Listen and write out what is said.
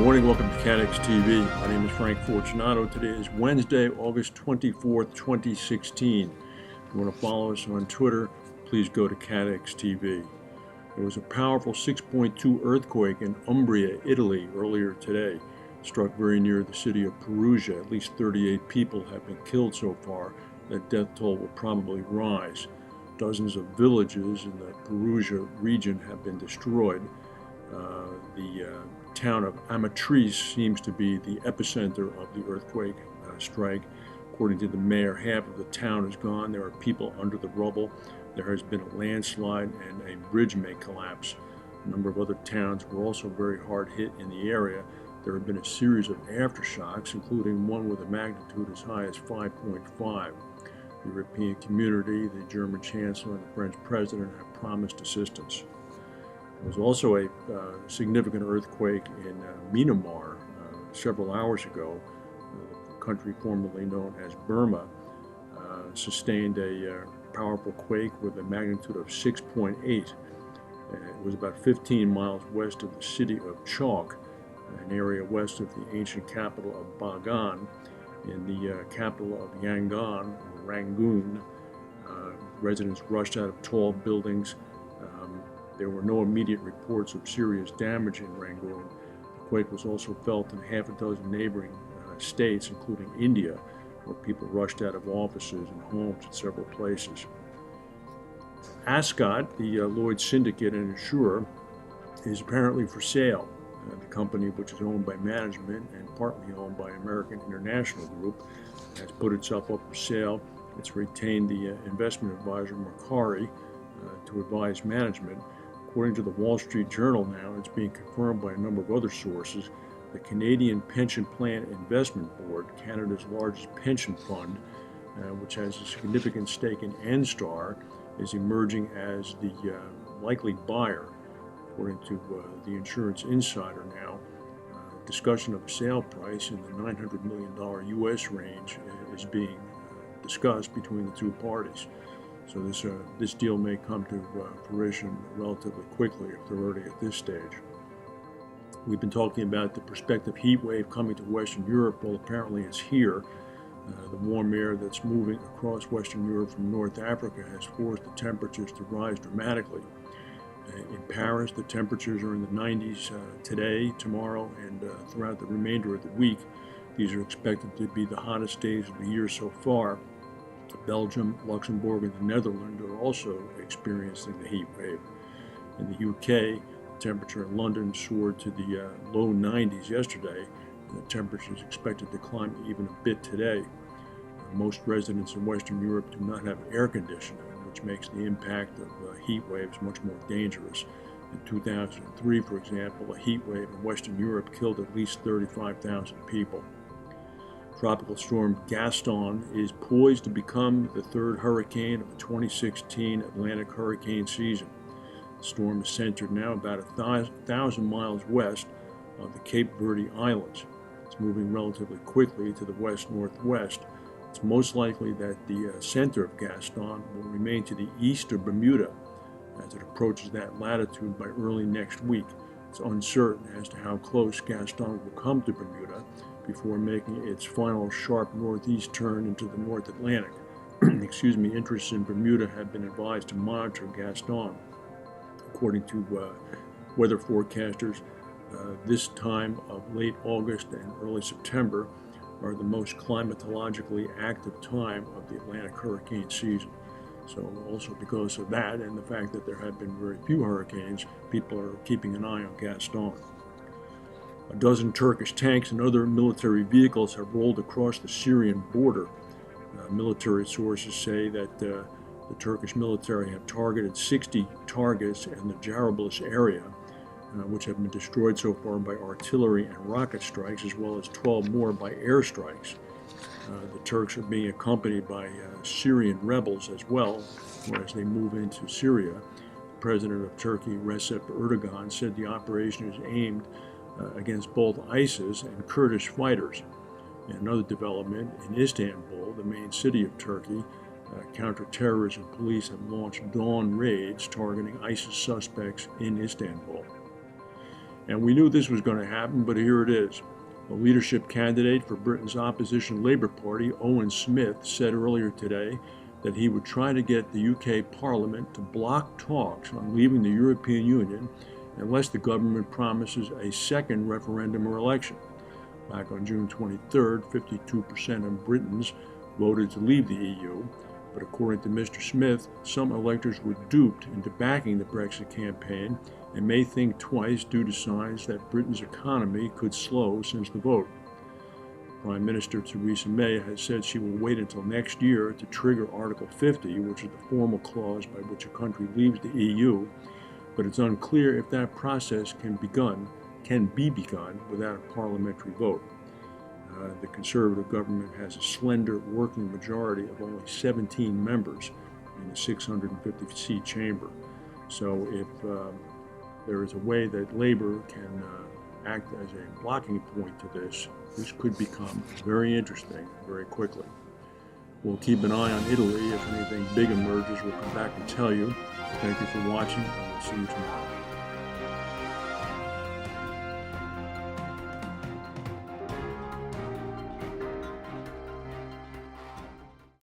morning, welcome to CATEX TV. My name is Frank Fortunato. Today is Wednesday, August 24th, 2016. If you want to follow us on Twitter, please go to CATEX TV. There was a powerful 6.2 earthquake in Umbria, Italy earlier today. It struck very near the city of Perugia. At least 38 people have been killed so far. That death toll will probably rise. Dozens of villages in the Perugia region have been destroyed. The town of Amatrice seems to be the epicenter of the earthquake strike. According to the mayor, half of the town is gone. There are people under the rubble. There has been a landslide and a bridge may collapse. A number of other towns were also very hard hit in the area. There have been a series of aftershocks, including one with a magnitude as high as 5.5. The European community, the German chancellor, and the French president have promised assistance. There was also a significant earthquake in Myanmar several hours ago. The country formerly known as Burma sustained a powerful quake with a magnitude of 6.8. It was about 15 miles west of the city of Chalk, an area west of the ancient capital of Bagan. In the capital of Yangon, or Rangoon, residents rushed out of tall buildings. There were no immediate reports of serious damage in Rangoon. The quake was also felt in half a dozen neighboring states, including India, where people rushed out of offices and homes in several places. Ascot, the Lloyd's syndicate and insurer, is apparently for sale. The company, which is owned by management and partly owned by American International Group, has put itself up for sale. It's retained the investment advisor Macquarie to advise management. According to the Wall Street Journal now, it's being confirmed by a number of other sources. The Canadian Pension Plan Investment Board, Canada's largest pension fund, which has a significant stake in NStar, is emerging as the likely buyer. According to the Insurance Insider now, discussion of a sale price in the $900 million U.S. range is being discussed between the two parties. So this deal may come to fruition relatively quickly if they're already at this stage. We've been talking about the prospective heat wave coming to Western Europe. Well, apparently it's here. The warm air that's moving across Western Europe from North Africa has forced the temperatures to rise dramatically. In Paris, the temperatures are in the 90s today, tomorrow, and throughout the remainder of the week. These are expected to be the hottest days of the year so far. Belgium, Luxembourg, and the Netherlands are also experiencing the heat wave. In the UK, the temperature in London soared to the low 90s yesterday, and the temperature is expected to climb even a bit today. Most residents in Western Europe do not have air conditioning, which makes the impact of heat waves much more dangerous. In 2003, for example, a heat wave in Western Europe killed at least 35,000 people. Tropical storm Gaston is poised to become the third hurricane of the 2016 Atlantic hurricane season. The storm is centered now about 1,000 miles west of the Cape Verde Islands. It's moving relatively quickly to the west-northwest. It's most likely that the center of Gaston will remain to the east of Bermuda as it approaches that latitude by early next week. It's uncertain as to how close Gaston will come to Bermuda before making its final sharp northeast turn into the North Atlantic. Interests in Bermuda have been advised to monitor Gaston. According to weather forecasters, this time of late August and early September are the most climatologically active time of the Atlantic hurricane season. So also because of that and the fact that there have been very few hurricanes, people are keeping an eye on Gaston. A dozen Turkish tanks and other military vehicles have rolled across the Syrian border. Military sources say that the Turkish military have targeted 60 targets in the Jarablus area, which have been destroyed so far by artillery and rocket strikes, as well as 12 more by airstrikes. The Turks are being accompanied by Syrian rebels as well, as they move into Syria. The president of Turkey, Recep Erdogan, said the operation is aimed against both ISIS and Kurdish fighters. In another development, in Istanbul, the main city of Turkey, counterterrorism police have launched dawn raids targeting ISIS suspects in Istanbul. And we knew this was going to happen, but here it is. The leadership candidate for Britain's opposition Labour Party, Owen Smith, said earlier today that he would try to get the UK Parliament to block talks on leaving the European Union unless the government promises a second referendum or election. Back on June 23rd, 52% of Britons voted to leave the EU, but according to Mr. Smith, some electors were duped into backing the Brexit campaign and may think twice due to signs that Britain's economy could slow since the vote. Prime Minister Theresa May has said she will wait until next year to trigger Article 50, which is the formal clause by which a country leaves the EU, but it's unclear if that process can be begun without a parliamentary vote. The Conservative government has a slender working majority of only 17 members in the 650-seat chamber. So if there is a way that Labour can act as a blocking point to this could become very interesting very quickly. We'll keep an eye on Italy. If anything big emerges, we'll come back and tell you. Thank you for watching, and we'll see you tomorrow.